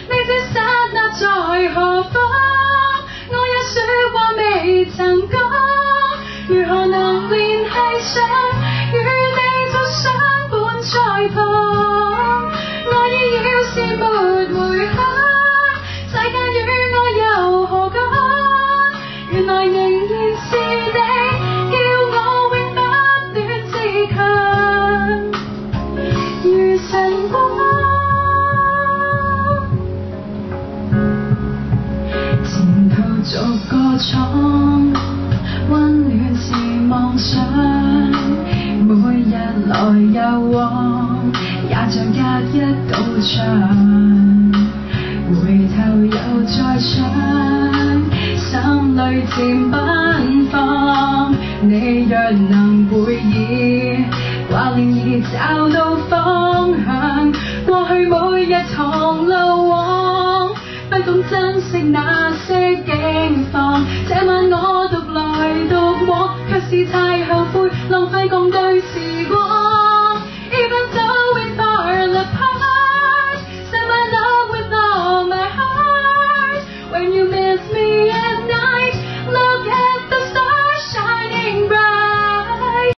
你這剎那在何方？我有說話未曾講，如何能聯繫上？與你做相伴在旁，愛意要是沒回響，世界與我又何干？原來仍然是你，叫我永不斷自強，如晨光。前途逐個闖，溫暖是夢想，每日來又往，也像隔一道牆。回頭又再想，心裏漸奔放。你若能會意，掛念已找到方向。過去每日同路往，不懂珍惜那些境況。這晚我獨來獨往，卻是太後悔，浪費